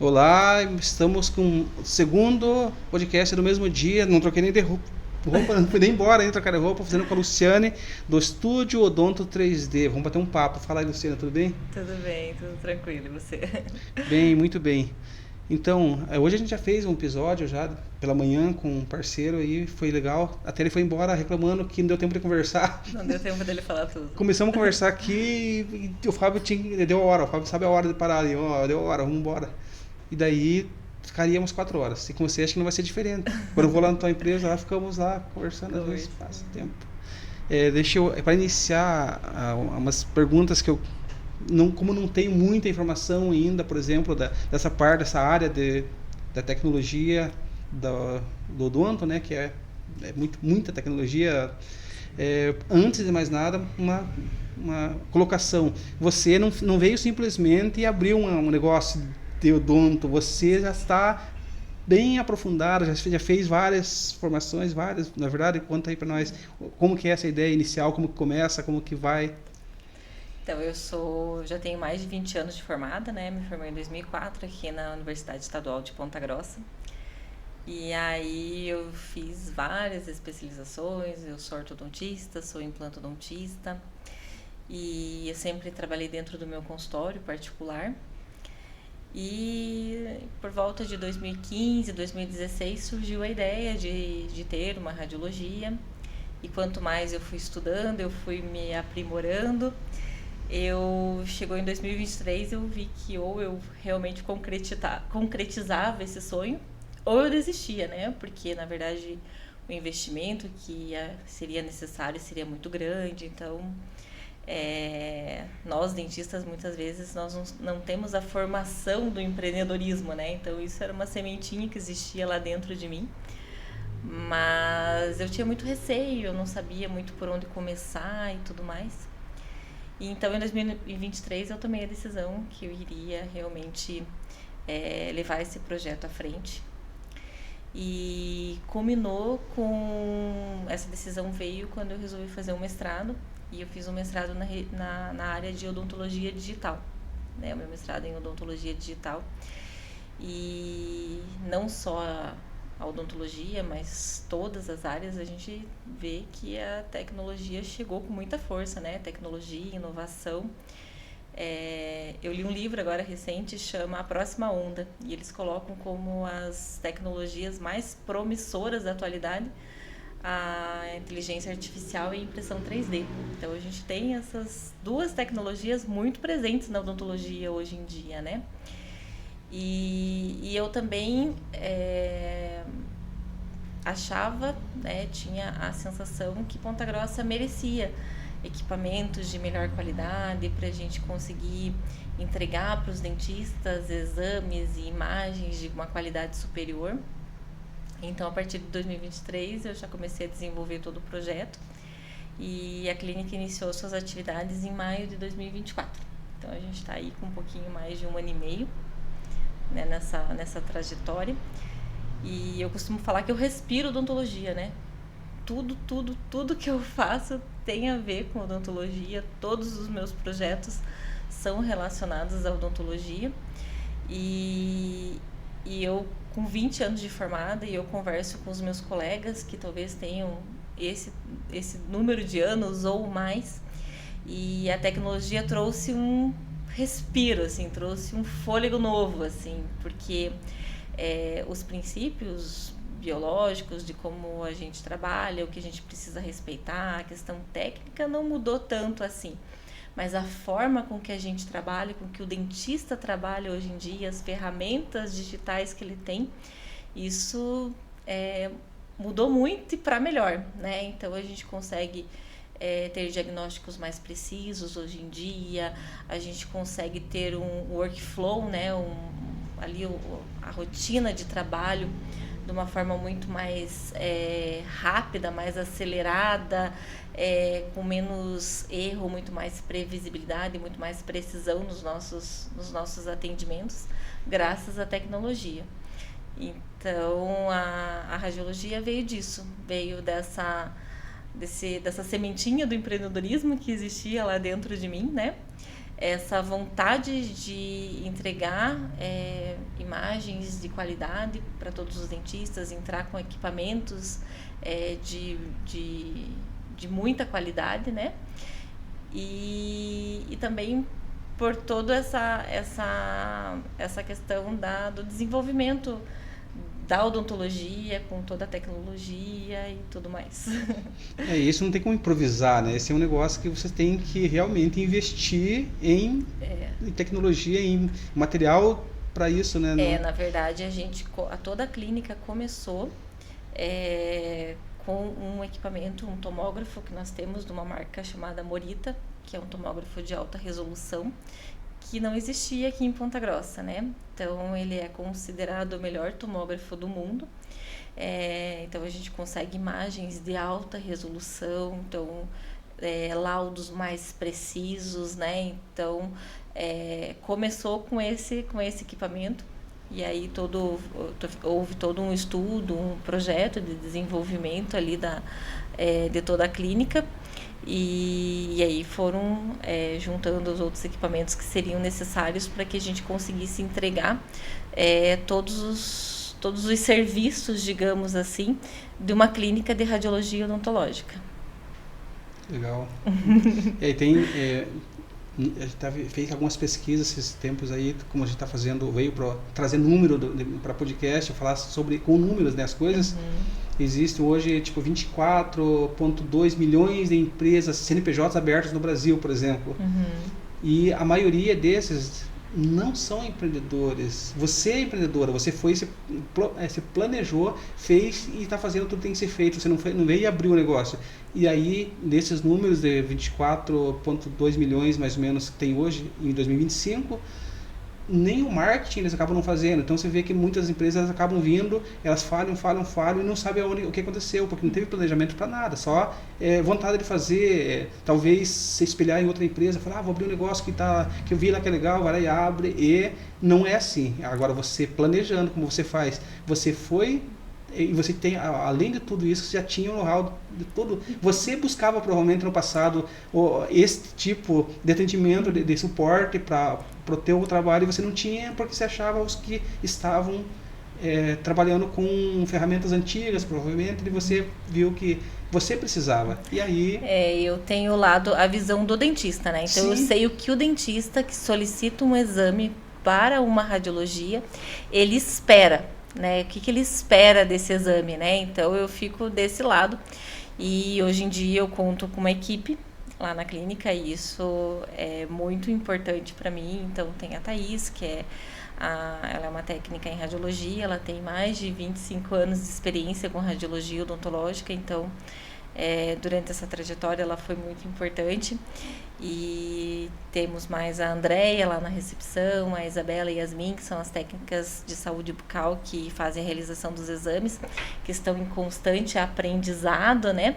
Olá, estamos com o segundo podcast do mesmo dia. Não troquei nem de roupa, não fui nem embora nem trocar de roupa, fazendo com a Luciane do Estúdio Odonto 3D. Vamos bater um papo. Fala aí, Luciana, tudo bem? Tudo bem, tudo tranquilo, e você? Bem, muito bem. Então, hoje a gente já fez um episódio já pela manhã com um parceiro aí, foi legal. Até ele foi embora reclamando que não deu tempo de conversar. Não deu tempo dele falar tudo. Começamos a conversar aqui e o Fábio deu a hora. O Fábio sabe a hora de parar ali, ó, deu a hora, vamos embora. E daí ficaríamos 4 horas. E com você acho que não vai ser diferente. Quando eu vou lá na tua empresa, lá ficamos lá conversando, às vezes passa tempo. Deixa eu, para iniciar, umas perguntas que eu como não tenho muita informação ainda, por exemplo, dessa parte, dessa área da tecnologia do odonto, né, que é muita tecnologia. Antes de mais nada, uma colocação. Você não veio simplesmente e abriu um negócio de odonto, você já está bem aprofundado, já fez várias formações, na verdade. Conta aí para nós como que é essa ideia inicial, como que começa, como que vai. Então, já tenho mais de 20 anos de formada, né? Me formei em 2004 aqui na Universidade Estadual de Ponta Grossa. E aí eu fiz várias especializações, eu sou ortodontista, sou implantodontista e eu sempre trabalhei dentro do meu consultório particular. E por volta de 2015, 2016 surgiu a ideia de ter uma radiologia. E quanto mais eu fui estudando, eu fui me aprimorando. Chegou em 2023, eu vi que ou eu realmente concretizava esse sonho, ou eu desistia, né? Porque, na verdade, o investimento que seria necessário seria muito grande. Então, nós dentistas, muitas vezes, nós não temos a formação do empreendedorismo, né? Então, isso era uma sementinha que existia lá dentro de mim. Mas eu tinha muito receio, eu não sabia muito por onde começar e tudo mais. Então, em 2023, eu tomei a decisão que eu iria realmente levar esse projeto à frente. E culminou com... Essa decisão veio quando eu resolvi fazer um mestrado. E eu fiz um mestrado na área de odontologia digital. Né? O meu mestrado em odontologia digital. E não só a odontologia, mas todas as áreas, a gente vê que a tecnologia chegou com muita força, né? Tecnologia, inovação. Eu li um livro agora recente, chama A Próxima Onda, e eles colocam como as tecnologias mais promissoras da atualidade a inteligência artificial e a impressão 3D. Então a gente tem essas duas tecnologias muito presentes na odontologia hoje em dia, né? E eu também achava, né, tinha a sensação que Ponta Grossa merecia equipamentos de melhor qualidade para a gente conseguir entregar para os dentistas exames e imagens de uma qualidade superior. Então, a partir de 2023, eu já comecei a desenvolver todo o projeto e a clínica iniciou suas atividades em maio de 2024. Então, a gente está aí com um pouquinho mais de 1 ano e meio, né, nessa trajetória. E eu costumo falar que eu respiro odontologia, né? Tudo que eu faço tem a ver com odontologia. Todos os meus projetos são relacionados à odontologia. E eu, com 20 anos de formada, e eu converso com os meus colegas que talvez tenham esse número de anos ou mais. E a tecnologia trouxe um respiro, assim, trouxe um fôlego novo, assim, porque os princípios biológicos de como a gente trabalha, o que a gente precisa respeitar, a questão técnica não mudou tanto assim, mas a forma com que a gente trabalha, com que o dentista trabalha hoje em dia, as ferramentas digitais que ele tem, isso mudou muito e para melhor, né? Então a gente consegue ter diagnósticos mais precisos hoje em dia, a gente consegue ter um workflow, né? A rotina de trabalho de uma forma muito mais rápida, mais acelerada, com menos erro, muito mais previsibilidade, muito mais precisão nos nossos atendimentos, graças à tecnologia. Então, a radiologia veio disso, veio dessa sementinha do empreendedorismo que existia lá dentro de mim, né? essa vontade de entregar imagens de qualidade para todos os dentistas, entrar com equipamentos de muita qualidade, né? E também por toda essa questão do desenvolvimento da odontologia, com toda a tecnologia e tudo mais. Isso não tem como improvisar, né? Esse é um negócio que você tem que realmente investir em tecnologia, em material para isso, né? Na verdade, toda a clínica começou com um equipamento, um tomógrafo que nós temos de uma marca chamada Morita, que é um tomógrafo de alta resolução, que não existia aqui em Ponta Grossa, né? Então, ele é considerado o melhor tomógrafo do mundo. Então, a gente consegue imagens de alta resolução, então, laudos mais precisos, né? Então, começou com esse equipamento, e aí houve todo um estudo, um projeto de desenvolvimento ali de toda a clínica. E aí foram juntando os outros equipamentos que seriam necessários para que a gente conseguisse entregar todos os serviços, digamos assim, de uma clínica de radiologia odontológica. Legal. E aí tem... a gente fez algumas pesquisas esses tempos aí, como a gente está fazendo, veio para trazer número para podcast, falar com números, né, as coisas. Existem hoje 24,2 milhões de empresas, CNPJs abertos no Brasil, por exemplo. E a maioria desses não são empreendedores. Você é empreendedora, você se planejou, fez e está fazendo tudo que tem que ser feito. Você não veio e abriu o negócio. E aí, desses números de 24,2 milhões, mais ou menos, que tem hoje, em 2025, nem o marketing eles acabam não fazendo. Então, você vê que muitas empresas acabam vindo, elas falham e não sabem o que aconteceu, porque não teve planejamento para nada, só vontade de fazer, talvez se espelhar em outra empresa, falar, vou abrir um negócio que eu vi lá que é legal, vai lá e abre, e não é assim. Agora, você planejando como você faz, você foi... E você tem, além de tudo isso, você já tinha o know-how de tudo. Você buscava provavelmente no passado esse tipo de atendimento, de suporte para o teu trabalho, e você não tinha porque você achava os que estavam trabalhando com ferramentas antigas, provavelmente, e você viu que você precisava. E aí... eu tenho a visão do dentista, né? Então, eu sei o que o dentista que solicita um exame para uma radiologia, ele espera. Né? O que ele espera desse exame, né? Então eu fico desse lado, e hoje em dia eu conto com uma equipe lá na clínica, e isso é muito importante para mim. Então tem a Thaís, que ela é uma técnica em radiologia, ela tem mais de 25 anos de experiência com radiologia odontológica, então durante essa trajetória ela foi muito importante. E temos mais a Andréia lá na recepção, a Isabela e a Yasmin, que são as técnicas de saúde bucal que fazem a realização dos exames, que estão em constante aprendizado, né?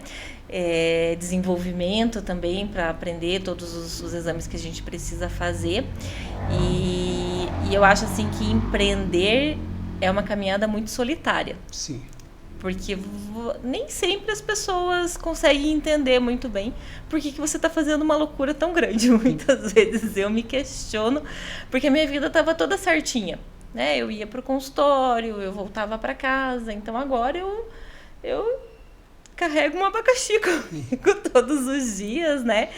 Desenvolvimento também para aprender todos os exames que a gente precisa fazer. E eu acho assim que empreender é uma caminhada muito solitária. Sim. Porque nem sempre as pessoas conseguem entender muito bem por que você está fazendo uma loucura tão grande. Muitas vezes eu me questiono, porque a minha vida estava toda certinha, né? Eu ia para o consultório, eu voltava para casa, então agora eu carrego um abacaxi comigo todos os dias, né?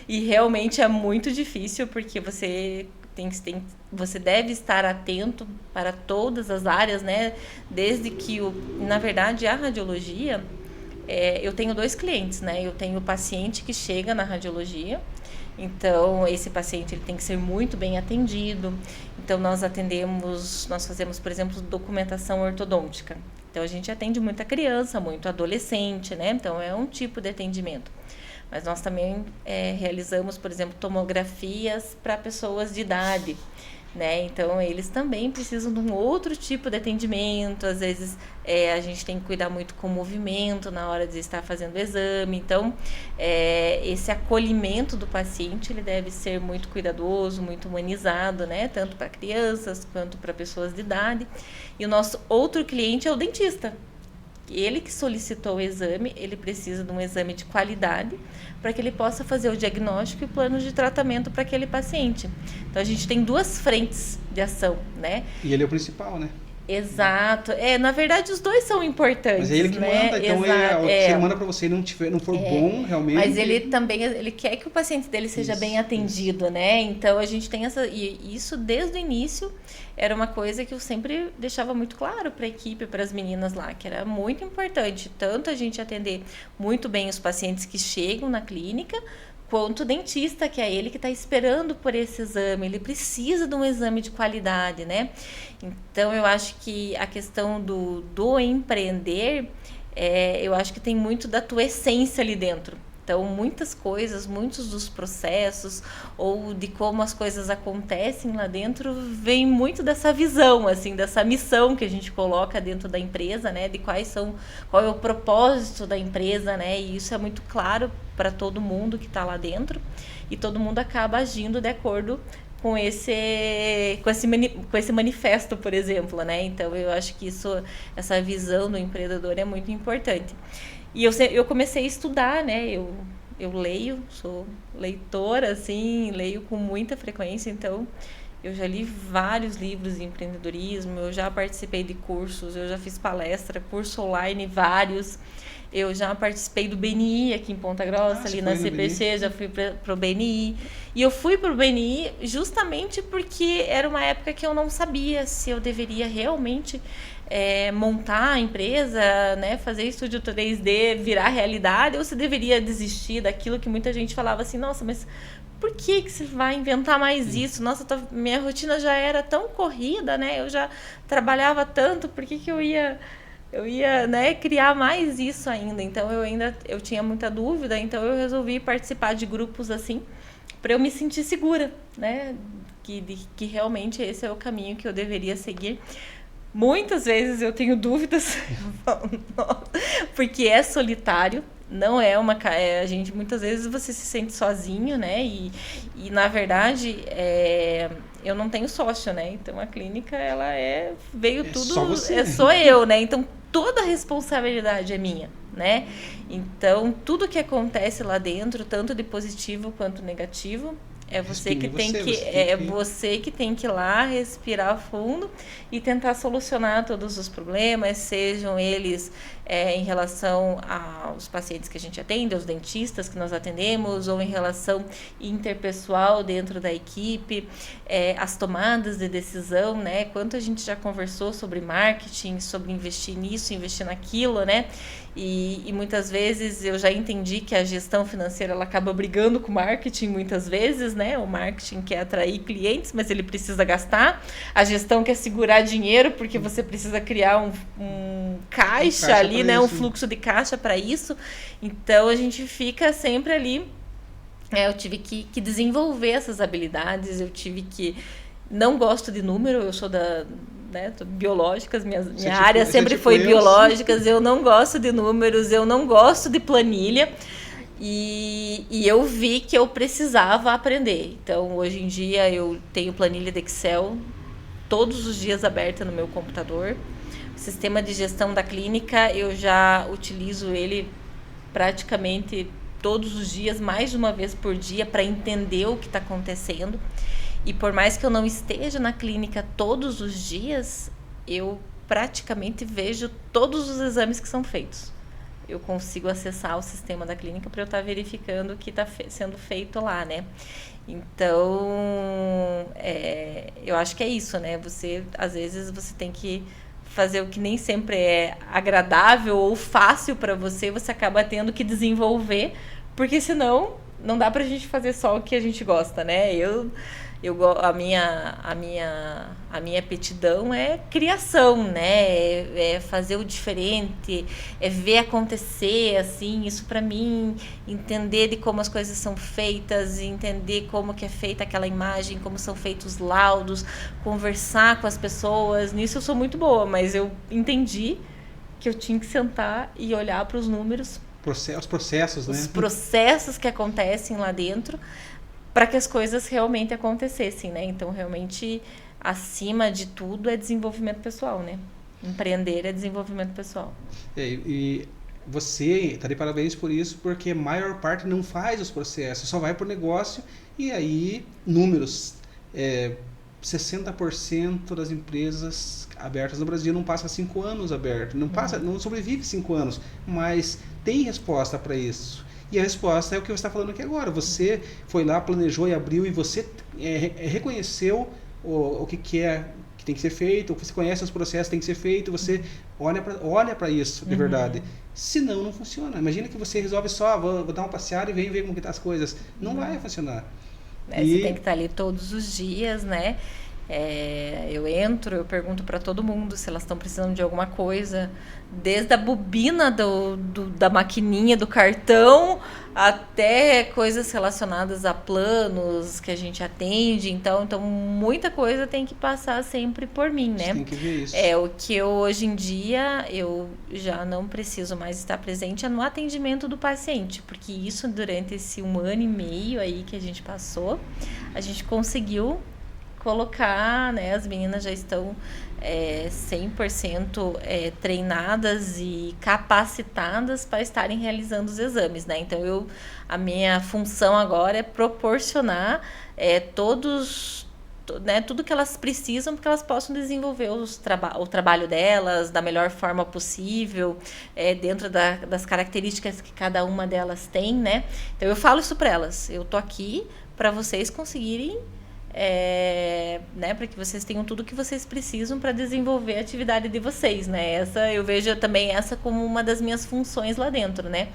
E realmente é muito difícil, porque você deve estar atento para todas as áreas, né? Desde que, na verdade, a radiologia, eu tenho 2 clientes, né? Eu tenho o paciente que chega na radiologia, então esse paciente ele tem que ser muito bem atendido. Então nós fazemos, por exemplo, documentação ortodôntica. Então a gente atende muita criança, muito adolescente, né? Então é um tipo de atendimento. Mas nós também realizamos, por exemplo, tomografias para pessoas de idade, né? Então, eles também precisam de um outro tipo de atendimento. Às vezes, a gente tem que cuidar muito com o movimento na hora de estar fazendo o exame. Então, esse acolhimento do paciente, ele deve ser muito cuidadoso, muito humanizado, né? Tanto para crianças quanto para pessoas de idade. E o nosso outro cliente é o dentista. ele que solicitou o exame, ele precisa de um exame de qualidade para que ele possa fazer o diagnóstico e o plano de tratamento para aquele paciente. Então, a gente tem 2 frentes de ação, né? E ele é o principal, né? Exato. Na verdade, os 2 são importantes. Mas é ele que né? manda, então se ele manda para você e não for bom, realmente... Mas ele também, ele quer que o paciente dele seja bem atendido, né? Então, a gente tem e isso desde o início era uma coisa que eu sempre deixava muito claro para a equipe, para as meninas lá, que era muito importante, tanto a gente atender muito bem os pacientes que chegam na clínica, quanto o dentista, que é ele que está esperando por esse exame, ele precisa de um exame de qualidade, né? Então, eu acho que a questão do empreender, eu acho que tem muito da tua essência ali dentro. Então, muitas coisas, muitos dos processos ou de como as coisas acontecem lá dentro vem muito dessa visão, assim, dessa missão que a gente coloca dentro da empresa, né? De qual é o propósito da empresa, né? E isso é muito claro para todo mundo que está lá dentro e todo mundo acaba agindo de acordo com esse manifesto, por exemplo, né? Então, eu acho que essa visão do empreendedor é muito importante. E eu comecei a estudar, né? Eu leio, sou leitora, assim, leio com muita frequência, então eu já li vários livros de empreendedorismo, eu já participei de cursos, eu já fiz palestra, curso online, vários. Eu já participei do BNI aqui em Ponta Grossa, ali na CPC, já fui para o BNI. E eu fui para o BNI justamente porque era uma época que eu não sabia se eu deveria realmente montar a empresa, né, fazer estúdio 3D, virar realidade, ou se deveria desistir daquilo que muita gente falava assim, nossa, mas por que você vai inventar mais isso? Nossa, minha rotina já era tão corrida, né? Eu já trabalhava tanto, por que eu ia, né, criar mais isso ainda? Então, eu tinha muita dúvida, então eu resolvi participar de grupos assim, para eu me sentir segura, né? Que realmente esse é o caminho que eu deveria seguir. Muitas vezes eu tenho dúvidas, porque é solitário, não é a gente, muitas vezes você se sente sozinho, né? E na verdade, eu não tenho sócio, né? Então a clínica, ela veio tudo, só você. Sou eu, né? Então toda a responsabilidade é minha, né? Então tudo que acontece lá dentro, tanto de positivo quanto negativo, você que tem que ir lá, respirar fundo e tentar solucionar todos os problemas, sejam eles em relação aos pacientes que a gente atende, aos dentistas que nós atendemos, ou em relação interpessoal dentro da equipe, as tomadas de decisão, né? Quanto a gente já conversou sobre marketing, sobre investir nisso, investir naquilo, né? E muitas vezes eu já entendi que a gestão financeira ela acaba brigando com o marketing muitas vezes, né? O marketing quer atrair clientes, mas ele precisa gastar. A gestão quer segurar dinheiro porque você precisa criar um caixa ali, né? Um fluxo de caixa para isso. Então a gente fica sempre ali. Eu tive que desenvolver essas habilidades, eu tive que... Não gosto de número, eu sou biológicas, minha área sempre foi biológicas, eu não gosto de números, eu não gosto de planilha, e eu vi que eu precisava aprender. Então, hoje em dia, eu tenho planilha de Excel todos os dias aberta no meu computador. O sistema de gestão da clínica, eu já utilizo ele praticamente todos os dias, mais de uma vez por dia, para entender o que está acontecendo. E por mais que eu não esteja na clínica todos os dias, eu praticamente vejo todos os exames que são feitos. Eu consigo acessar o sistema da clínica para eu estar verificando o que está sendo feito lá, né? Então, eu acho que é isso, né? Às vezes, você tem que fazer o que nem sempre é agradável ou fácil para você, você acaba tendo que desenvolver, porque senão não dá pra gente fazer só o que a gente gosta, né? A minha aptidão é criação, né? É fazer o diferente, é ver acontecer, assim, isso para mim, entender de como as coisas são feitas, entender como que é feita aquela imagem, como são feitos os laudos, conversar com as pessoas. Nisso eu sou muito boa, mas eu entendi que eu tinha que sentar e olhar para os números, os processos, né? Os processos que acontecem lá dentro, para que as coisas realmente acontecessem, né? Então, realmente, acima de tudo, é desenvolvimento pessoal, né? Empreender é desenvolvimento pessoal. E você está de parabéns por isso, porque a maior parte não faz os processos, só vai por negócio e aí números. 60% das empresas abertas no Brasil não passa 5 anos aberto, não sobrevive 5 anos, mas tem resposta para isso. E a resposta é o que você está falando aqui agora. Você foi lá, planejou e abriu e você reconheceu o que é que tem que ser feito, você conhece os processos que tem que ser feito, você olha para isso de verdade. Senão não funciona. Imagina que você resolve só, vou dar uma passeada e vem ver como que tá as coisas. Não vai funcionar. Você tem que estar ali todos os dias, né? Eu pergunto para todo mundo se elas estão precisando de alguma coisa, desde a bobina da maquininha do cartão até coisas relacionadas a planos que a gente atende. Então muita coisa tem que passar sempre por mim, né? Você tem que ver isso. O que hoje em dia eu já não preciso mais estar presente é no atendimento do paciente, porque isso durante esse 1 ano e meio aí que a gente passou, a gente conseguiu colocar, né, as meninas já estão 100% treinadas e capacitadas para estarem realizando os exames, né? Então a minha função agora é proporcionar tudo que elas precisam para que elas possam desenvolver o trabalho delas da melhor forma possível, dentro das características que cada uma delas tem, né? Então eu falo isso para elas, eu tô aqui para vocês conseguirem né, para que vocês tenham tudo que vocês precisam para desenvolver a atividade de vocês, né? Eu vejo também essa como uma das minhas funções lá dentro, né?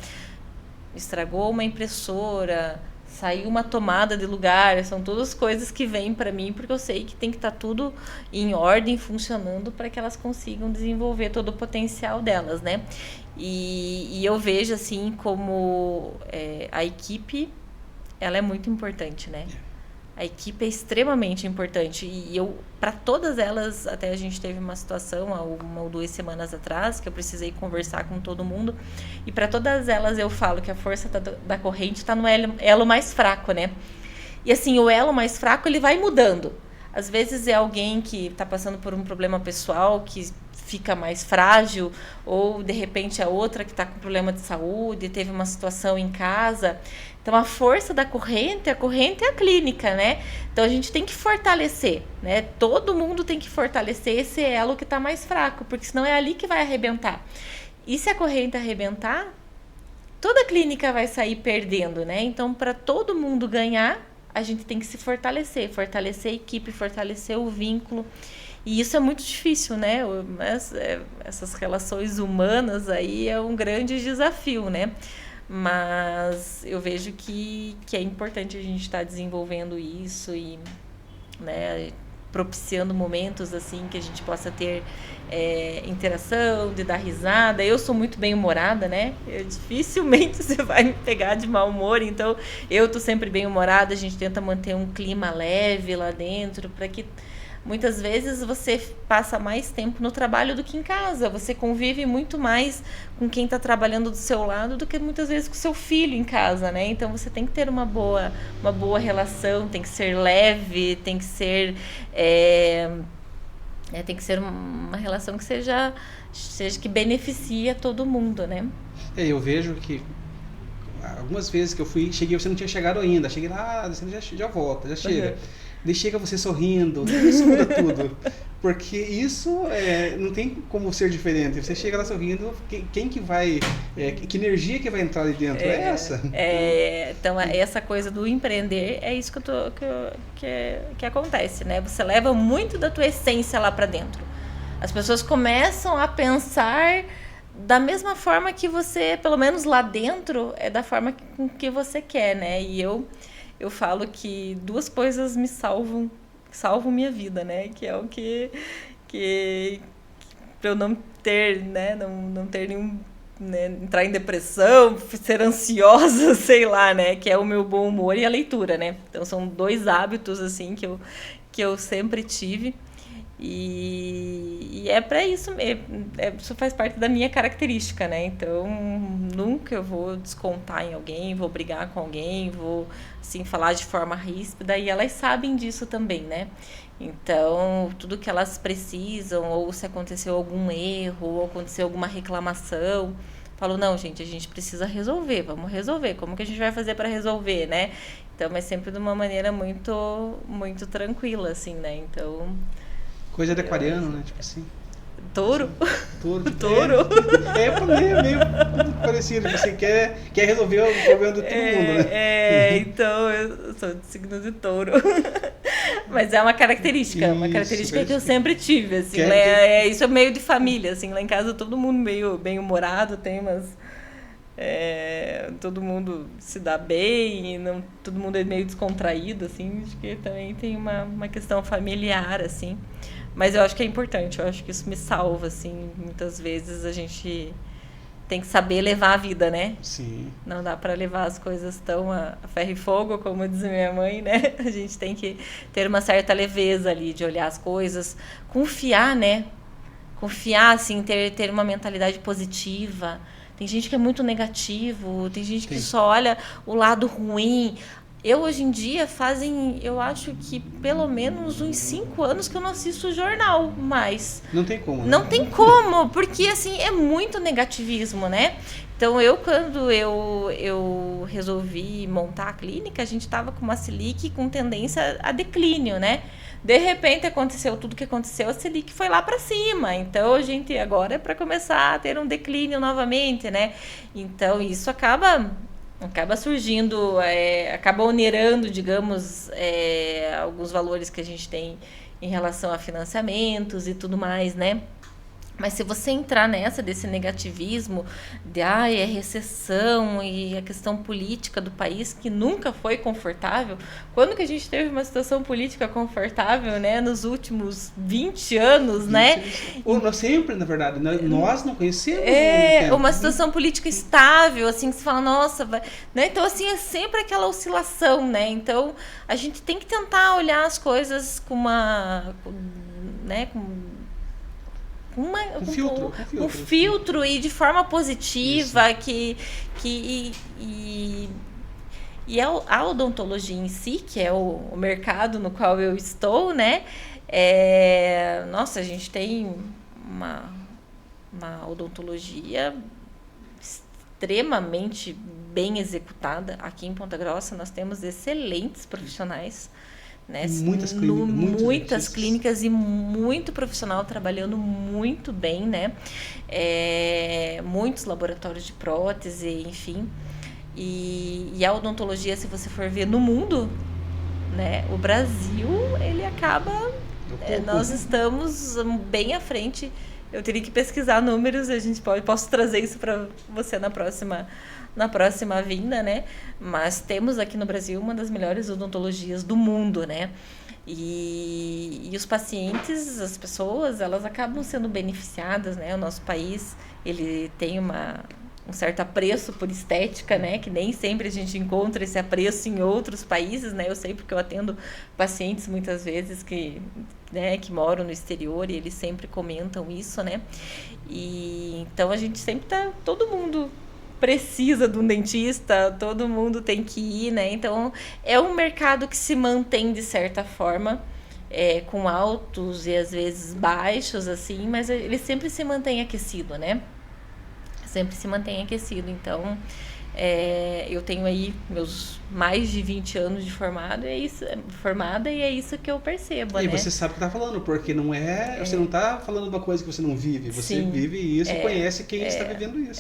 Estragou uma impressora, saiu uma tomada de lugar, são todas coisas que vêm para mim, porque eu sei que tem que estar tudo em ordem, funcionando, para que elas consigam desenvolver todo o potencial delas, né? E eu vejo assim como a equipe, ela é muito importante, né? A equipe é extremamente importante e para todas elas, até a gente teve uma situação há 1 ou 2 semanas atrás que eu precisei conversar com todo mundo, e para todas elas eu falo que a força da corrente está no elo mais fraco, né? E assim, o elo mais fraco ele vai mudando. Às vezes é alguém que está passando por um problema pessoal que fica mais frágil, ou de repente é outra que está com problema de saúde, teve uma situação em casa. Então a força da corrente, a clínica, né? Então a gente tem que fortalecer, né? Todo mundo tem que fortalecer esse elo que está mais fraco, porque senão é ali que vai arrebentar. E se a corrente arrebentar, toda a clínica vai sair perdendo, né? Então para todo mundo ganhar, a gente tem que se fortalecer a equipe, fortalecer o vínculo. E isso é muito difícil, né? Essas relações humanas aí é um grande desafio, né? Mas eu vejo que é importante a gente estar desenvolvendo isso e, né, propiciando momentos assim que a gente possa ter interação, de dar risada. Eu sou muito bem-humorada, né? Dificilmente você vai me pegar de mau humor, então eu tô sempre bem-humorada. A gente tenta manter um clima leve lá dentro para que muitas vezes você passa mais tempo no trabalho do que em casa. Você convive muito mais com quem está trabalhando do seu lado do que muitas vezes com seu filho em casa, né? Então você tem que ter uma boa relação, tem que ser leve, tem que ser uma relação que seja que beneficie a todo mundo, né? Eu vejo que algumas vezes que eu cheguei, você não tinha chegado ainda. Cheguei lá, você já volta, já chega. Uhum. Daí chega você sorrindo, isso muda tudo. Porque isso não tem como ser diferente. Você chega lá sorrindo, quem que vai... que energia que vai entrar ali dentro? É essa. Então, essa coisa do empreender, é isso que acontece, né? Você leva muito da tua essência lá para dentro. As pessoas começam a pensar da mesma forma que você, pelo menos lá dentro, é da forma que você quer, né? E eu falo que 2 coisas me salvam minha vida, né? Que é o que para eu não ter, né? Não ter nenhum, né? Entrar em depressão, ser ansiosa, sei lá, né? Que é o meu bom humor e a leitura, né? Então são 2 hábitos assim que eu sempre tive. E é para isso mesmo, isso faz parte da minha característica, né? Então, nunca eu vou descontar em alguém, vou brigar com alguém, vou, assim, falar de forma ríspida, e elas sabem disso também, né? Então, tudo que elas precisam, ou se aconteceu algum erro, ou aconteceu alguma reclamação, falo, não, gente, a gente precisa resolver, vamos resolver. Como que a gente vai fazer para resolver, né? Então, mas sempre de uma maneira muito tranquila, assim, né? Então, Coisa de aquariano, né? Tipo assim. touro? Touro. Touro? Pra mim é meio parecido. Você quer resolver o problema de todo mundo, né? Então eu sou de signo de touro. Mas é uma característica que eu sempre tive, assim, isso é meio de família, assim, lá em casa todo mundo meio bem-humorado, tem umas... todo mundo se dá bem, não, todo mundo é meio descontraído, assim, acho que também tem uma questão familiar, assim. Mas eu acho que é importante, eu acho que isso me salva, assim, muitas vezes a gente tem que saber levar a vida, né? Sim. Não dá para levar as coisas tão a ferro e fogo, como diz minha mãe, né? A gente tem que ter uma certa leveza ali de olhar as coisas, confiar, né? Confiar, assim, ter uma mentalidade positiva. Tem gente que é muito negativo, tem gente que só olha o lado ruim. Eu, hoje em dia, eu acho que pelo menos uns 5 anos que eu não assisto o jornal, mas... Não tem como, né? Não tem como, porque, assim, é muito negativismo, né? Então, quando eu resolvi montar a clínica, a gente estava com uma Selic com tendência a declínio, né? De repente, aconteceu tudo que aconteceu, a Selic foi lá para cima. Então, a gente agora é para começar a ter um declínio novamente, né? Então, isso acaba surgindo, acaba onerando, digamos, alguns valores que a gente tem em relação a financiamentos e tudo mais, né? Mas se você entrar desse negativismo de é recessão e a questão política do país que nunca foi confortável, quando que a gente teve uma situação política confortável, né, nos últimos 20 anos, né? Ou nós sempre, na verdade, nós não conhecemos uma situação política estável, assim, que você fala, nossa, vai, né? Então, assim, é sempre aquela oscilação, né? Então, a gente tem que tentar olhar as coisas com um filtro e de forma positiva. A odontologia em si, que é o mercado no qual eu estou, né? Nossa, a gente tem uma odontologia extremamente bem executada. Aqui em Ponta Grossa nós temos excelentes profissionais, né? Muitas clínicas e muito profissional trabalhando muito bem, né? Muitos laboratórios de prótese, enfim. E a odontologia, se você for ver no mundo, né? O Brasil, ele acaba... nós estamos bem à frente. Eu teria que pesquisar números, posso trazer isso para você na próxima vinda, né? Mas temos aqui no Brasil uma das melhores odontologias do mundo, né? E os pacientes, as pessoas, elas acabam sendo beneficiadas, né? O nosso país, ele tem um certo apreço por estética, né? Que nem sempre a gente encontra esse apreço em outros países, né? Eu sei porque eu atendo pacientes muitas vezes que moram no exterior e eles sempre comentam isso, né? E então a gente sempre todo mundo precisa de um dentista, todo mundo tem que ir, né? Então é um mercado que se mantém de certa forma, com altos e às vezes baixos, assim, mas ele sempre se mantém aquecido, né? Sempre se mantém aquecido. Então, eu tenho aí meus mais de 20 anos de formada e é isso que eu percebo, e né? você sabe o que está falando, porque você não está falando uma coisa que você não vive, você vive isso e conhece quem está vivendo isso.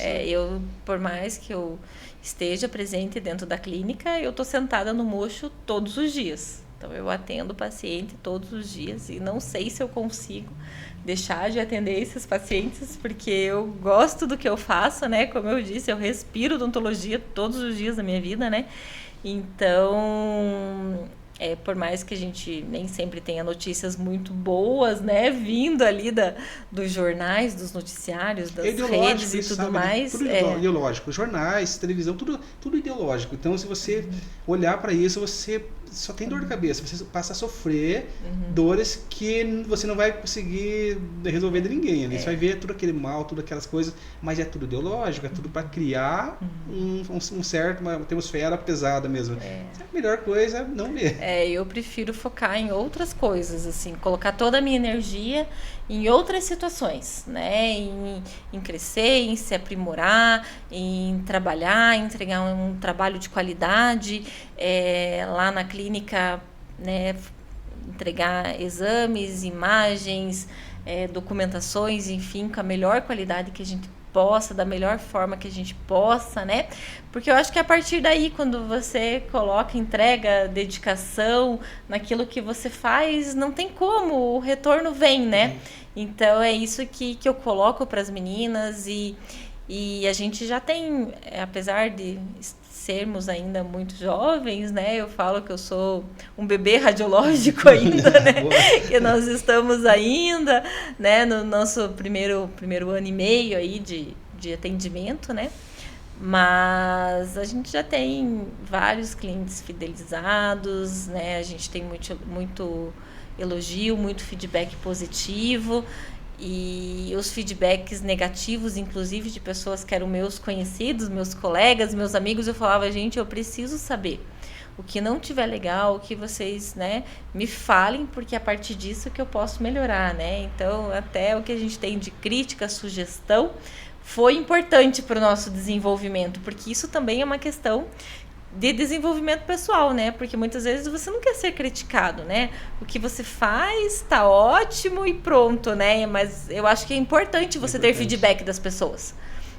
Por mais que eu esteja presente dentro da clínica, eu estou sentada no mocho todos os dias. Então, eu atendo o paciente todos os dias e não sei se eu consigo deixar de atender esses pacientes, porque eu gosto do que eu faço, né? Como eu disse, eu respiro odontologia todos os dias da minha vida, né? Então, por mais que a gente nem sempre tenha notícias muito boas, né? Vindo ali dos jornais, dos noticiários, das redes e tudo mais. Tudo ideológico. Jornais, televisão, tudo ideológico. Então, se você olhar para isso, você só tem dor de cabeça. Você passa a sofrer dores que você não vai conseguir resolver de ninguém. Você vai ver tudo aquele mal, tudo aquelas coisas, mas é tudo ideológico, é tudo para criar uma atmosfera pesada mesmo. A melhor coisa é não ver. Eu prefiro focar em outras coisas, assim, colocar toda a minha energia em outras situações, né? Em crescer, em se aprimorar, em trabalhar, em entregar um trabalho de qualidade, lá na clínica, né? Entregar exames, imagens, documentações, enfim, com a melhor qualidade que a gente possa, da melhor forma que a gente possa, né? Porque eu acho que a partir daí, quando você coloca entrega, dedicação naquilo que você faz, não tem como, o retorno vem, né? Então é isso que eu coloco para as meninas e a gente já tem, apesar de sermos ainda muito jovens, né? Eu falo que eu sou um bebê radiológico ainda, né? Que nós estamos ainda, né? No nosso primeiro ano e meio aí de atendimento, né? Mas a gente já tem vários clientes fidelizados, né? A gente tem muito elogio, muito feedback positivo. E os feedbacks negativos, inclusive de pessoas que eram meus conhecidos, meus colegas, meus amigos, eu falava, gente, eu preciso saber o que não tiver legal, o que vocês, né, me falem, porque é a partir disso que eu posso melhorar, né? Então, até o que a gente tem de crítica, sugestão, foi importante para o nosso desenvolvimento, porque isso também é uma questão de desenvolvimento pessoal, né? Porque muitas vezes você não quer ser criticado, né? O que você faz tá ótimo e pronto, né? Mas eu acho que é importante você ter feedback das pessoas.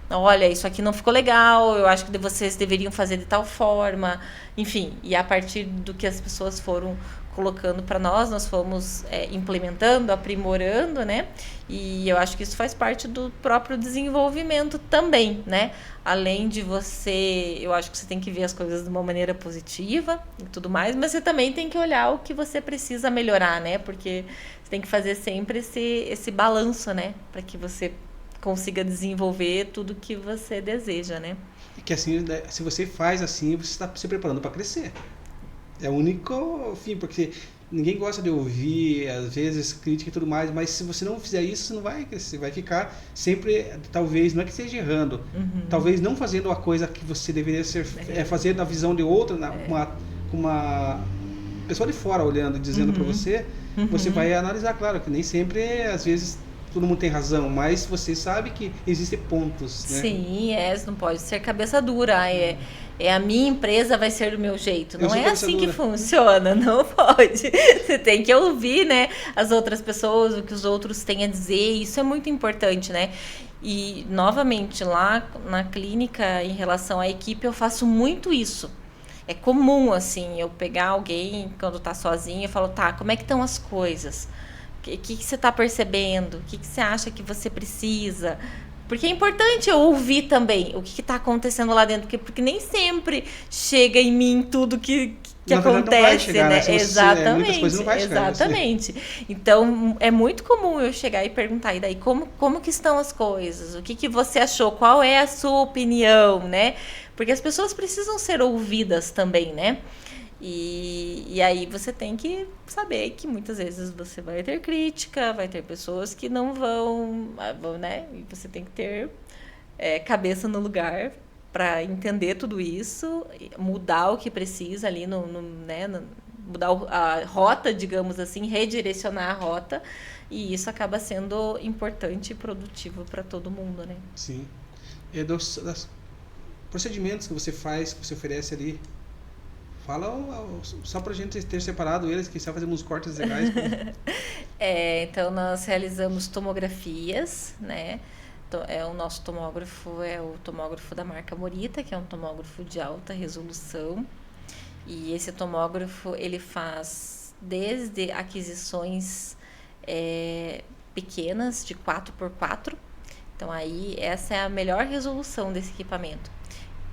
Olha, isso aqui não ficou legal, eu acho que vocês deveriam fazer de tal forma. Enfim, e a partir do que as pessoas foram colocando para nós fomos implementando, aprimorando, né? E eu acho que isso faz parte do próprio desenvolvimento também, né? Além de eu acho que você tem que ver as coisas de uma maneira positiva e tudo mais, mas você também tem que olhar o que você precisa melhorar, né? Porque você tem que fazer sempre esse balanço, né? Para que você consiga desenvolver tudo que você deseja, né? E que assim, se você faz assim, você está se preparando para crescer. É o único fim, porque ninguém gosta de ouvir, às vezes, crítica e tudo mais, mas se você não fizer isso, você não vai crescer, vai ficar sempre, talvez, não é que esteja errando, talvez não fazendo a coisa que você deveria ser, fazer na visão de outra, com uma pessoa de fora olhando, dizendo para você, você vai analisar, claro, que nem sempre, às vezes, todo mundo tem razão, mas você sabe que existem pontos, né? Sim, não pode ser cabeça dura, a minha empresa vai ser do meu jeito. Não é assim que funciona, não pode. Você tem que ouvir, né, as outras pessoas, o que os outros têm a dizer, isso é muito importante, né? E, novamente, lá na clínica, em relação à equipe, eu faço muito isso. É comum, assim, eu pegar alguém, quando tá sozinha, eu falo, tá, como é que estão as coisas? O que você está percebendo? O que você acha que você precisa? Porque é importante eu ouvir também o que está acontecendo lá dentro, porque nem sempre chega em mim tudo que acontece, chegar, né? Exatamente, muitas coisas não vai chegar, exatamente. Então, é muito comum eu chegar e perguntar, e daí, como que estão as coisas? O que você achou? Qual é a sua opinião, né? Porque as pessoas precisam ser ouvidas também, né? E aí você tem que saber que muitas vezes você vai ter crítica, vai ter pessoas que não vão, né? E você tem que ter cabeça no lugar para entender tudo isso, mudar o que precisa ali, né? Mudar a rota, digamos assim, redirecionar a rota, e isso acaba sendo importante e produtivo para todo mundo, né? Sim. Dos procedimentos que você faz, que você oferece ali, fala só pra gente ter separado eles, que só fazemos uns cortes legais. Então nós realizamos tomografias, né? O nosso tomógrafo é o tomógrafo da marca Morita, que é um tomógrafo de alta resolução. E esse tomógrafo, ele faz desde aquisições pequenas, de 4x4. Então aí essa é a melhor resolução desse equipamento.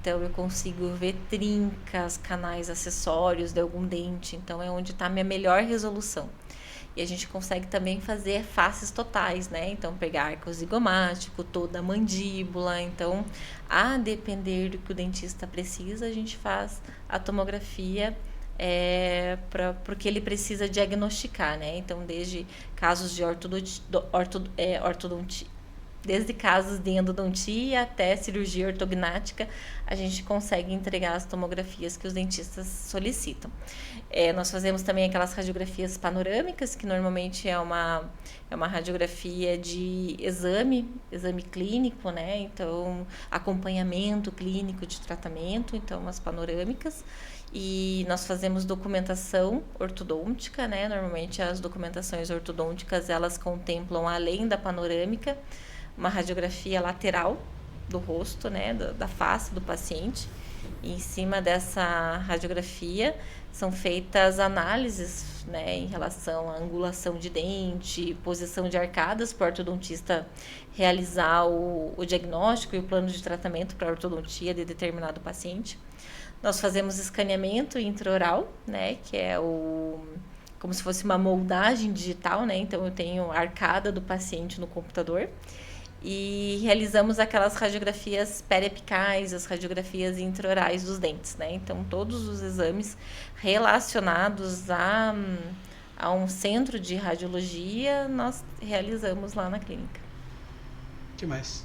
Então, eu consigo ver trincas, canais, acessórios de algum dente. Então, é onde está a minha melhor resolução. E a gente consegue também fazer faces totais, né? Então, pegar arco zigomático, toda a mandíbula. Então, a depender do que o dentista precisa, a gente faz a tomografia porque ele precisa diagnosticar, né? Então, desde casos de desde casos de endodontia até cirurgia ortognática, a gente consegue entregar as tomografias que os dentistas solicitam. Nós fazemos também aquelas radiografias panorâmicas, que normalmente é uma radiografia de exame clínico, né? Então, acompanhamento clínico de tratamento, então as panorâmicas. E nós fazemos documentação ortodôntica, né? Normalmente as documentações ortodônticas, elas contemplam, além da panorâmica, uma radiografia lateral do rosto, né, da face do paciente. E em cima dessa radiografia são feitas análises, né, em relação à angulação de dente, posição de arcadas, para o ortodontista realizar o diagnóstico e o plano de tratamento para a ortodontia de determinado paciente. Nós fazemos escaneamento intraoral, né, que é como se fosse uma moldagem digital, né? Então eu tenho a arcada do paciente no computador. E realizamos aquelas radiografias periapicais, as radiografias intraorais dos dentes, né? Então, todos os exames relacionados a um centro de radiologia, nós realizamos lá na clínica. Que mais?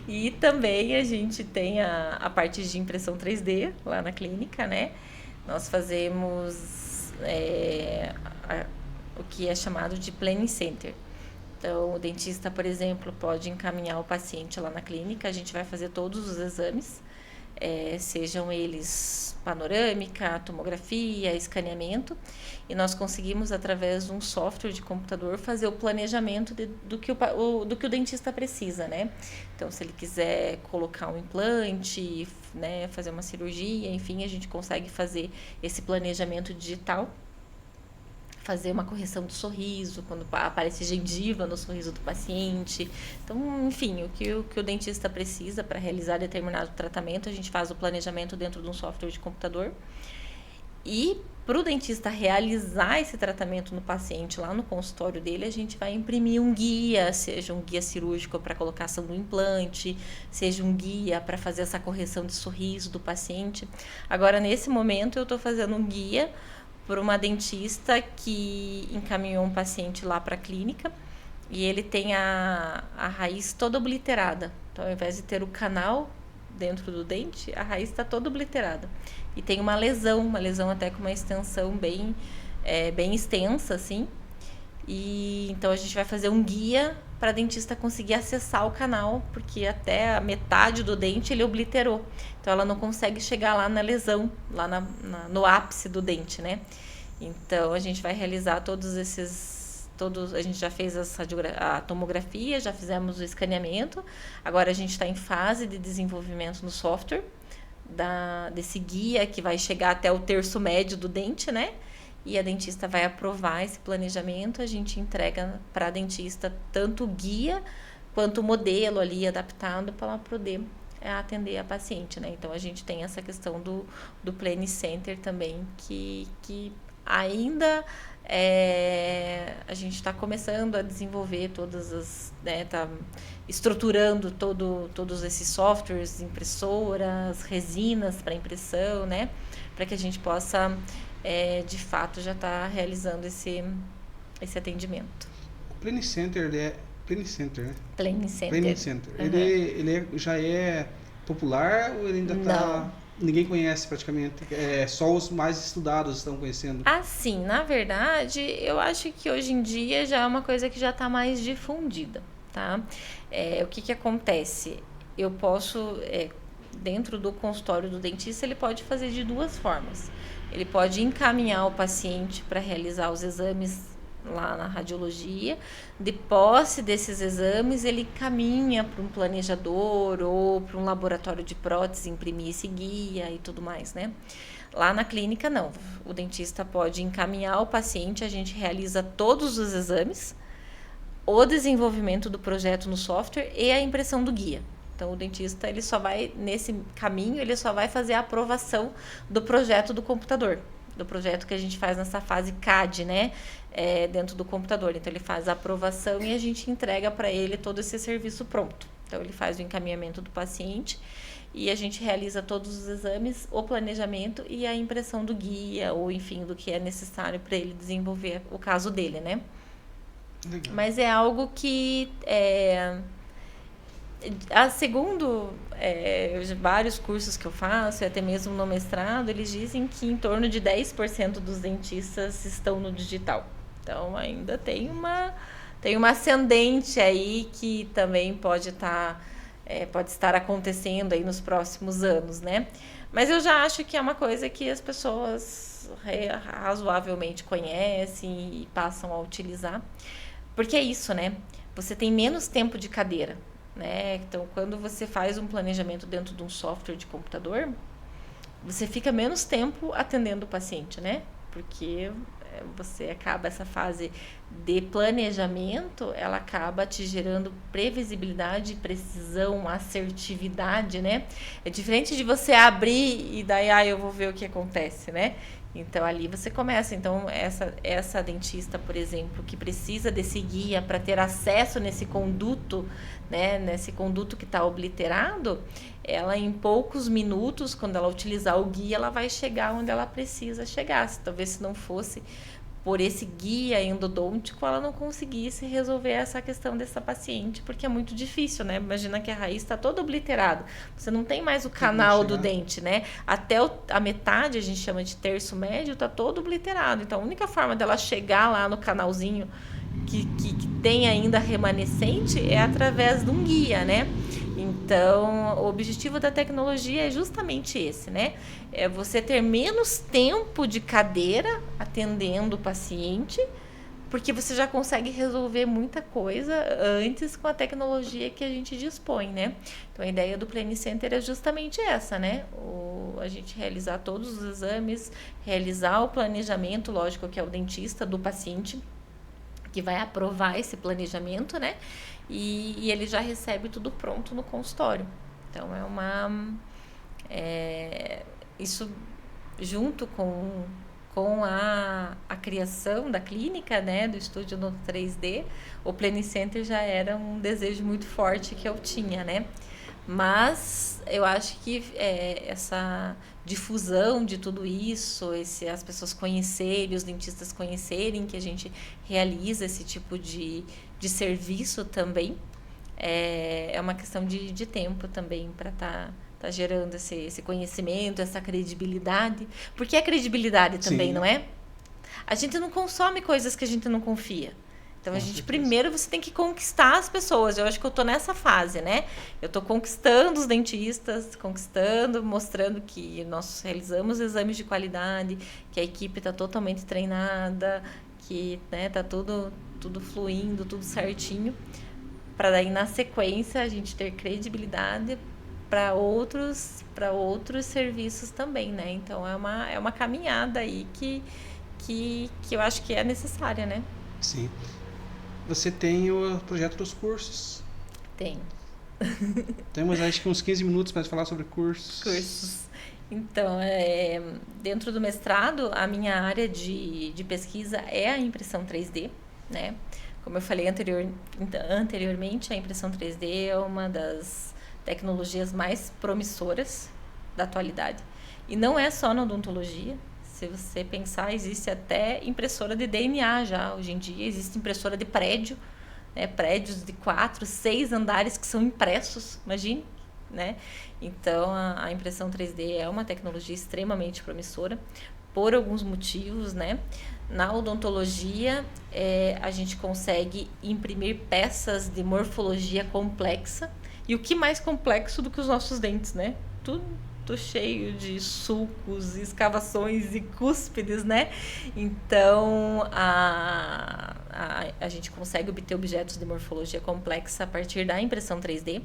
E também a gente tem a parte de impressão 3D lá na clínica, né? Nós fazemos o que é chamado de Planning Center. Então, o dentista, por exemplo, pode encaminhar o paciente lá na clínica, a gente vai fazer todos os exames, sejam eles panorâmica, tomografia, escaneamento, e nós conseguimos, através de um software de computador, fazer o planejamento do que o dentista precisa, né? Então, se ele quiser colocar um implante, né, fazer uma cirurgia, enfim, a gente consegue fazer esse planejamento digital, fazer uma correção do sorriso, quando aparece gengiva no sorriso do paciente. Então, enfim, o que o dentista precisa para realizar determinado tratamento, a gente faz o planejamento dentro de um software de computador. E para o dentista realizar esse tratamento no paciente lá no consultório dele, a gente vai imprimir um guia, seja um guia cirúrgico para colocação do implante, seja um guia para fazer essa correção de sorriso do paciente. Agora, nesse momento, eu estou fazendo um guia por uma dentista que encaminhou um paciente lá para a clínica e ele tem a raiz toda obliterada. Então, ao invés de ter o canal dentro do dente, a raiz está toda obliterada. E tem uma lesão até com uma extensão bem extensa, assim. E então, a gente vai fazer um guia para a dentista conseguir acessar o canal, porque até a metade do dente ele obliterou. Então, ela não consegue chegar lá na lesão, lá no ápice do dente, né? Então, a gente vai realizar a gente já fez a tomografia, já fizemos o escaneamento. Agora, a gente está em fase de desenvolvimento no software desse guia que vai chegar até o terço médio do dente, né? E a dentista vai aprovar esse planejamento, a gente entrega para a dentista tanto o guia quanto o modelo ali adaptado para ela poder atender a paciente, né? Então, a gente tem essa questão do Planning Center também, que ainda a gente está começando a desenvolver todas as, né, tá estruturando todos esses softwares, impressoras, resinas para impressão, né? Para que a gente possa de fato já está realizando esse atendimento. O Planning Center, ele é Planning Center, né? Planning Center. Planning Center. Uhum. Ele já é popular ou ele ainda está... Ninguém conhece praticamente? Só os mais estudados estão conhecendo? Assim, na verdade, eu acho que hoje em dia já é uma coisa que já está mais difundida, tá? O que acontece? Eu posso... dentro do consultório do dentista, ele pode fazer de duas formas. Ele pode encaminhar o paciente para realizar os exames lá na radiologia. De posse desses exames, ele caminha para um planejador ou para um laboratório de prótese, imprimir esse guia e tudo mais, né? Lá na clínica, não. O dentista pode encaminhar o paciente, a gente realiza todos os exames, o desenvolvimento do projeto no software e a impressão do guia. Então, o dentista, ele só vai, nesse caminho, ele só vai fazer a aprovação do projeto do computador, do projeto que a gente faz nessa fase CAD, né? Dentro do computador. Então, ele faz a aprovação e a gente entrega para ele todo esse serviço pronto. Então, ele faz o encaminhamento do paciente e a gente realiza todos os exames, o planejamento e a impressão do guia, ou enfim, do que é necessário para ele desenvolver o caso dele, né? Legal. Mas é algo que segundo vários cursos que eu faço, e até mesmo no mestrado, eles dizem que em torno de 10% dos dentistas estão no digital. Então ainda tem uma ascendente aí que também pode estar acontecendo aí nos próximos anos, né? Mas eu já acho que é uma coisa que as pessoas razoavelmente conhecem e passam a utilizar. Porque é isso, né? Você tem menos tempo de cadeira, né? Então, quando você faz um planejamento dentro de um software de computador, você fica menos tempo atendendo o paciente, né? Porque você acaba, essa fase de planejamento, ela acaba te gerando previsibilidade, precisão, assertividade, né? É diferente de você abrir e daí, eu vou ver o que acontece, né? Então, ali você começa. Então, essa dentista, por exemplo, que precisa desse guia para ter acesso nesse conduto, né? Nesse conduto que está obliterado, ela, em poucos minutos, quando ela utilizar o guia, ela vai chegar onde ela precisa chegar. Talvez, se não fosse por esse guia endodôntico, ela não conseguisse resolver essa questão dessa paciente, porque é muito difícil, né? Imagina que a raiz está toda obliterada. Você não tem mais o canal do dente, né? Até a metade, a gente chama de terço médio, está todo obliterado. Então, a única forma dela chegar lá no canalzinho que tem ainda remanescente é através de um guia, né? Então, o objetivo da tecnologia é justamente esse, né? É você ter menos tempo de cadeira atendendo o paciente, porque você já consegue resolver muita coisa antes com a tecnologia que a gente dispõe, né? Então, a ideia do Planning Center é justamente essa, né? A gente realizar todos os exames, realizar o planejamento, lógico que é o dentista do paciente que vai aprovar esse planejamento, né? E ele já recebe tudo pronto no consultório. Então, isso junto com a criação da clínica, né, do estúdio no 3D, o Planning Center já era um desejo muito forte que eu tinha, né? Mas eu acho que essa difusão de tudo isso, as pessoas conhecerem, os dentistas conhecerem que a gente realiza esse tipo de serviço também, é uma questão de tempo também para tá gerando esse conhecimento, essa credibilidade. Porque é credibilidade também, não é? A gente não consome coisas que a gente não confia. Então, primeiro você tem que conquistar as pessoas. Eu acho que eu tô nessa fase, né? Eu tô conquistando os dentistas, mostrando que nós realizamos exames de qualidade, que a equipe tá totalmente treinada, que, né, tá tudo fluindo, tudo certinho, para daí na sequência a gente ter credibilidade para outros serviços também, né? Então é uma caminhada aí que eu acho que é necessária, né? Sim. Você tem o projeto dos cursos? Tenho. Temos acho que uns 15 minutos para falar sobre cursos. Então, dentro do mestrado, a minha área de pesquisa é a impressão 3D, né? Como eu falei anteriormente, a impressão 3D é uma das tecnologias mais promissoras da atualidade. E não é só na odontologia. Se você pensar, existe até impressora de DNA já. Hoje em dia existe impressora de prédio, né? Prédios de 4, 6 andares que são impressos, imagine, né? Então, a impressão 3D é uma tecnologia extremamente promissora por alguns motivos, né? Na odontologia, a gente consegue imprimir peças de morfologia complexa. E o que mais complexo do que os nossos dentes, né? Tudo cheio de sulcos, escavações e cúspides, né? Então, a gente consegue obter objetos de morfologia complexa a partir da impressão 3D.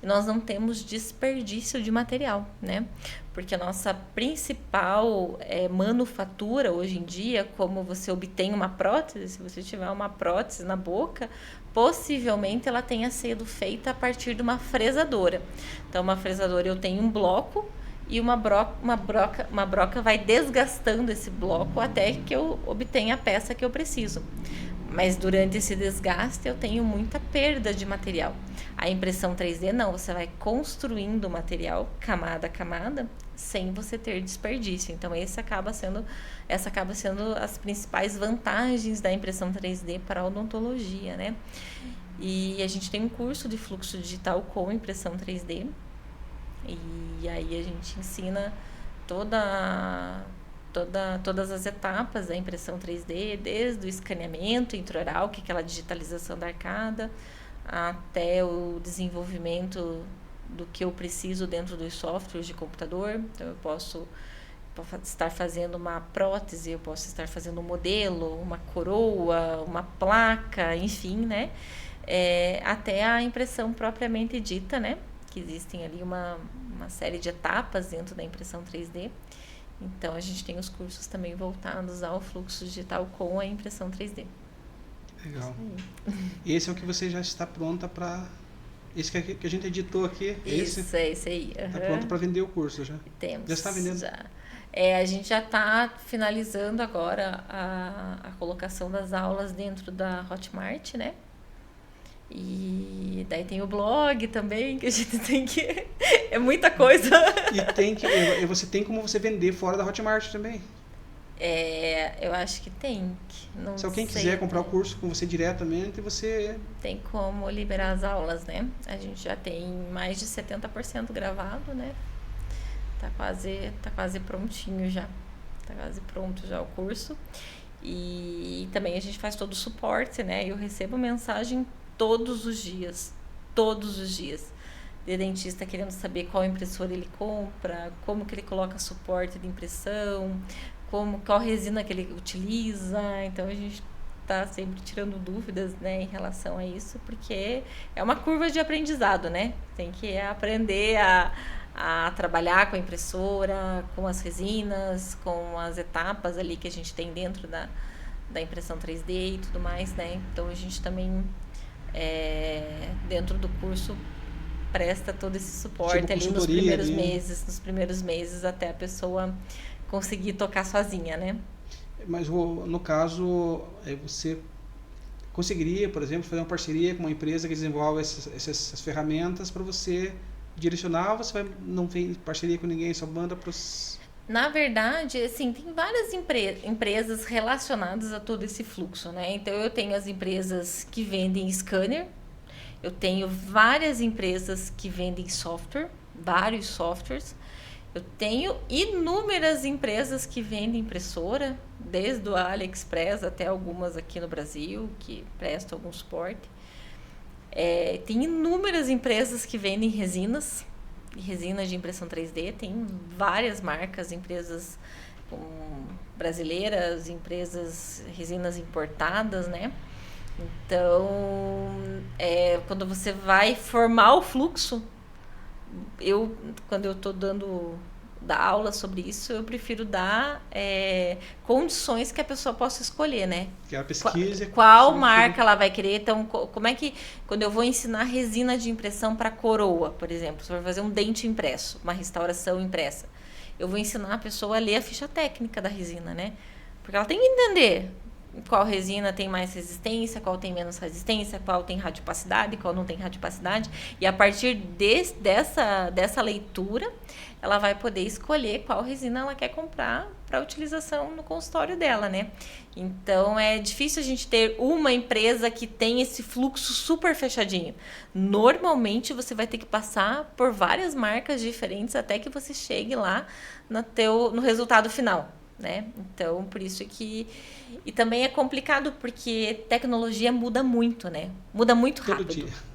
E nós não temos desperdício de material, né? Porque a nossa principal manufatura hoje em dia, como você obtém uma prótese, se você tiver uma prótese na boca, possivelmente ela tenha sido feita a partir de uma fresadora. Então, uma fresadora, eu tenho um bloco e uma broca vai desgastando esse bloco até que eu obtenha a peça que eu preciso. Mas durante esse desgaste eu tenho muita perda de material. A impressão 3D não, você vai construindo o material camada a camada sem você ter desperdício. Então essa acaba sendo as principais vantagens da impressão 3D para a odontologia, né? E a gente tem um curso de fluxo digital com impressão 3D. E aí a gente ensina todas as etapas da impressão 3D, desde o escaneamento intraoral, que é aquela digitalização da arcada, até o desenvolvimento do que eu preciso dentro dos softwares de computador. Então eu posso estar fazendo uma prótese, eu posso estar fazendo um modelo, uma coroa, uma placa, enfim, né? Até a impressão propriamente dita, né? Que existem ali uma série de etapas dentro da impressão 3D. Então, a gente tem os cursos também voltados ao fluxo digital com a impressão 3D. Legal. Esse é o que você já está pronta para... Esse que a gente editou aqui? Isso, é esse aí. Está pronto para vender o curso já? Temos. Já está vendendo? Já. A gente já está finalizando agora a colocação das aulas dentro da Hotmart, né? E daí tem o blog também, que a gente tem que... É muita coisa. E você tem como você vender fora da Hotmart também? Eu acho que tem. Não Se alguém sei, quiser comprar o curso com você diretamente, você... Tem como liberar as aulas, né? A gente já tem mais de 70% gravado, né? Tá quase prontinho já. Tá quase pronto já o curso. E também a gente faz todo o suporte, né? Eu recebo mensagem todos os dias, de dentista querendo saber qual impressora ele compra, como que ele coloca suporte de impressão, qual resina que ele utiliza. Então a gente está sempre tirando dúvidas, né, em relação a isso, porque é uma curva de aprendizado, né? Tem que aprender a trabalhar com a impressora, com as resinas, com as etapas ali que a gente tem dentro da impressão 3D e tudo mais, né? Então a gente também dentro do curso presta todo esse suporte tipo ali nos primeiros meses até a pessoa conseguir tocar sozinha, né? Mas no caso, você conseguiria, por exemplo, fazer uma parceria com uma empresa que desenvolve essas ferramentas para você direcionar, ou você não tem parceria com ninguém, só manda para os... Na verdade, assim, tem várias empresas relacionadas a todo esse fluxo, né? Então, eu tenho as empresas que vendem scanner, eu tenho várias empresas que vendem software, vários softwares, eu tenho inúmeras empresas que vendem impressora, desde o AliExpress até algumas aqui no Brasil, que prestam algum suporte. Tem inúmeras empresas que vendem resinas de impressão 3D, tem várias marcas, empresas brasileiras, resinas importadas, né? Então, quando você vai formar o fluxo, quando eu estou dando aula sobre isso, eu prefiro dar condições que a pessoa possa escolher, né? Que ela pesquise. Qual marca ela vai querer. Então, como é que... Quando eu vou ensinar resina de impressão para coroa, por exemplo, se eu vou fazer um dente impresso, uma restauração impressa, eu vou ensinar a pessoa a ler a ficha técnica da resina, né? Porque ela tem que entender qual resina tem mais resistência, qual tem menos resistência, qual tem radiopacidade, qual não tem radiopacidade. E a partir dessa leitura, ela vai poder escolher qual resina ela quer comprar para utilização no consultório dela, né? Então, é difícil a gente ter uma empresa que tem esse fluxo super fechadinho. Normalmente, você vai ter que passar por várias marcas diferentes até que você chegue lá no resultado final, né? Então, por isso que... E também é complicado porque tecnologia muda muito, né? Muda muito rápido. Todo dia.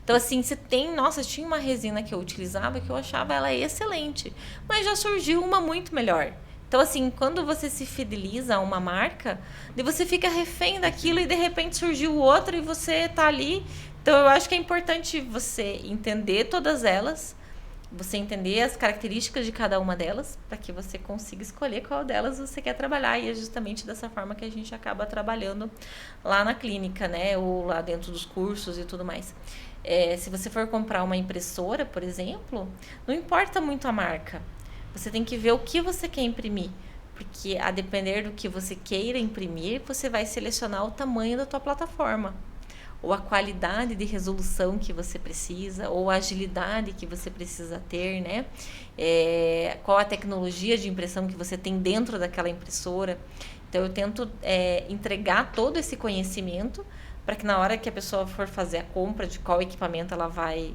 Então, assim, você tem... Nossa, tinha uma resina que eu utilizava que eu achava ela excelente, mas já surgiu uma muito melhor. Então, assim, quando você se fideliza a uma marca, você fica refém daquilo e, de repente, surgiu outra e você tá ali. Então, eu acho que é importante você entender todas elas, você entender as características de cada uma delas, para que você consiga escolher qual delas você quer trabalhar. E é justamente dessa forma que a gente acaba trabalhando lá na clínica, né? Ou lá dentro dos cursos e tudo mais. Se você for comprar uma impressora, por exemplo, não importa muito a marca. Você tem que ver o que você quer imprimir. porque a depender do que você queira imprimir, você vai selecionar o tamanho da tua plataforma, ou a qualidade de resolução que você precisa, ou a agilidade que você precisa ter, né? Qual a tecnologia de impressão que você tem dentro daquela impressora. Então, eu tento entregar todo esse conhecimento para que na hora que a pessoa for fazer a compra de qual equipamento ela vai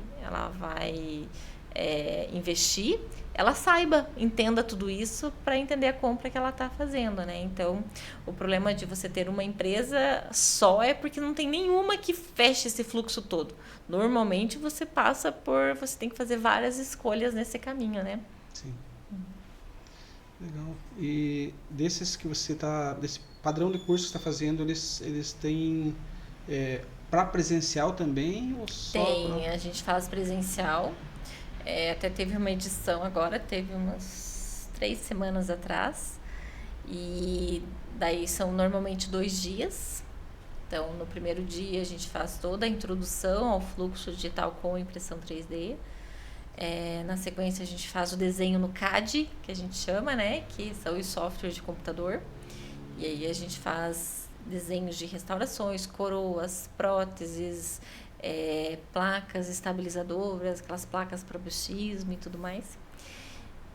investir, ela saiba, entenda tudo isso para entender a compra que ela está fazendo, né? Então, o problema de você ter uma empresa só é porque não tem nenhuma que feche esse fluxo todo. Normalmente, você tem que fazer várias escolhas nesse caminho, né? Sim. Legal. E desses que você desse padrão de curso que você está fazendo, eles têm para presencial também ou só Tem, a gente faz presencial. Até teve uma edição agora, teve umas 3 semanas atrás. E daí são normalmente 2 dias. Então, no primeiro dia a gente faz toda a introdução ao fluxo digital com impressão 3D. Na sequência a gente faz o desenho no CAD, que a gente chama, né? Que são os softwares de computador. E aí a gente faz desenhos de restaurações, coroas, próteses, placas estabilizadoras, aquelas placas para bruxismo e tudo mais.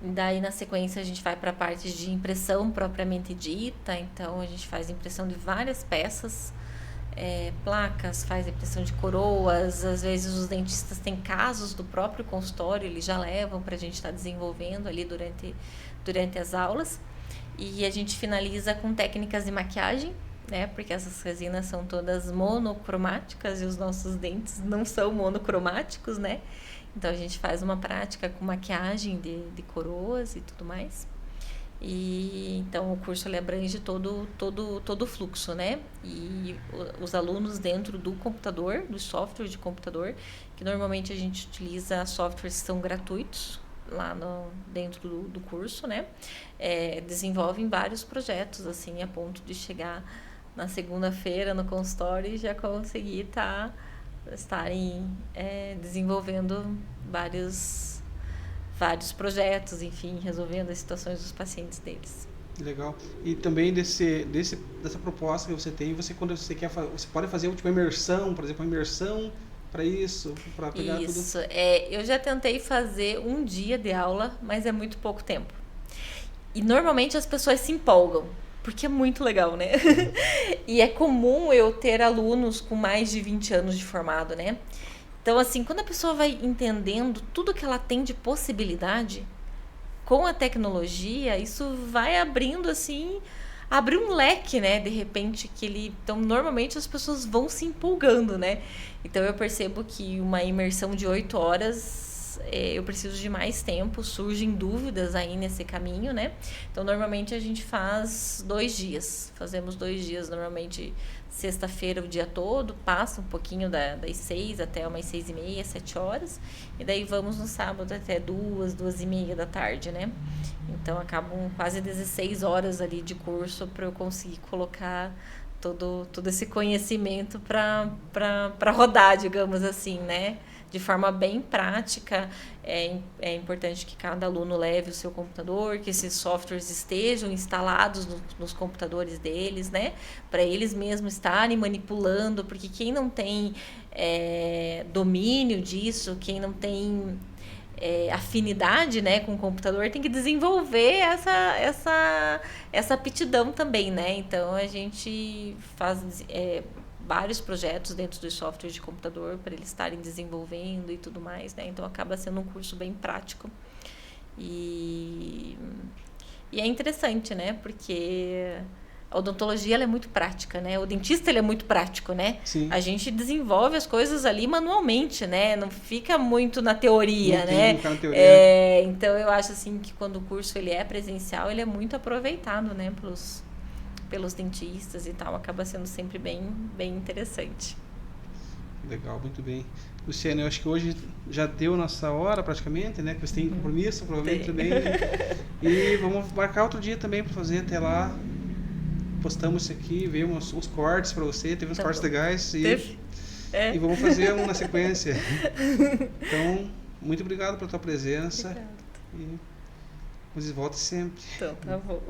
Daí na sequência a gente vai para a parte de impressão propriamente dita, então a gente faz impressão de várias peças, placas, faz impressão de coroas, às vezes os dentistas têm casos do próprio consultório, eles já levam para a gente estar desenvolvendo ali durante as aulas. E a gente finaliza com técnicas de maquiagem, né? Porque essas resinas são todas monocromáticas e os nossos dentes não são monocromáticos, né? Então a gente faz uma prática com maquiagem de coroas e tudo mais. E então o curso ele abrange todo o fluxo, né? E os alunos dentro do computador, do software de computador, que normalmente a gente utiliza softwares que são gratuitos lá dentro do curso, né? Desenvolvem vários projetos, assim, a ponto de chegar na segunda-feira no consultório e já conseguir estarem desenvolvendo vários projetos, enfim, resolvendo as situações dos pacientes deles. Legal. E também dessa proposta que você tem, quando você quer você pode fazer uma imersão, por exemplo, uma imersão para isso, para pegar tudo. Isso. Eu já tentei fazer um dia de aula, mas é muito pouco tempo. E normalmente as pessoas se empolgam, porque é muito legal, né? E é comum eu ter alunos com mais de 20 anos de formado, né? Então, assim, quando a pessoa vai entendendo tudo que ela tem de possibilidade com a tecnologia, isso vai abrindo, assim, abrir um leque, né? De repente, então, normalmente as pessoas vão se empolgando, né? Então, eu percebo que uma imersão de 8 horas, eu preciso de mais tempo, surgem dúvidas aí nesse caminho, né? Então, normalmente a gente faz 2 dias. Fazemos 2 dias, normalmente sexta-feira o dia todo, passa um pouquinho das 6 até umas 6h30, 7 horas. E daí vamos no sábado até 2, 2h30 da tarde, né? Então, acabam quase 16 horas ali de curso para eu conseguir colocar todo esse conhecimento para rodar, digamos assim, né? De forma bem prática. É importante que cada aluno leve o seu computador, que esses softwares estejam instalados nos computadores deles, né? Para eles mesmos estarem manipulando, porque quem não tem domínio disso, quem não tem afinidade, né, com o computador, tem que desenvolver essa aptidão também, né? Então a gente faz vários projetos dentro dos softwares de computador para eles estarem desenvolvendo e tudo mais, né? Então acaba sendo um curso bem prático e é interessante, né? Porque a odontologia ela é muito prática, né? O dentista ele é muito prático, né? Sim. A gente desenvolve as coisas ali manualmente, né? Não fica muito na teoria, né? Não teoria. Então eu acho assim que quando o curso ele é presencial, ele é muito aproveitado, né? Pelos dentistas e tal, acaba sendo sempre bem interessante. Legal, muito bem. Luciana, eu acho que hoje já deu nossa hora praticamente, né? Que você tem compromisso, provavelmente também. E vamos marcar outro dia também para fazer até lá. Postamos isso aqui, veio uns cortes para você, teve uns cortes legais e vamos fazer um na sequência. Então, muito obrigado pela tua presença. Mas volte sempre. Então, tá bom.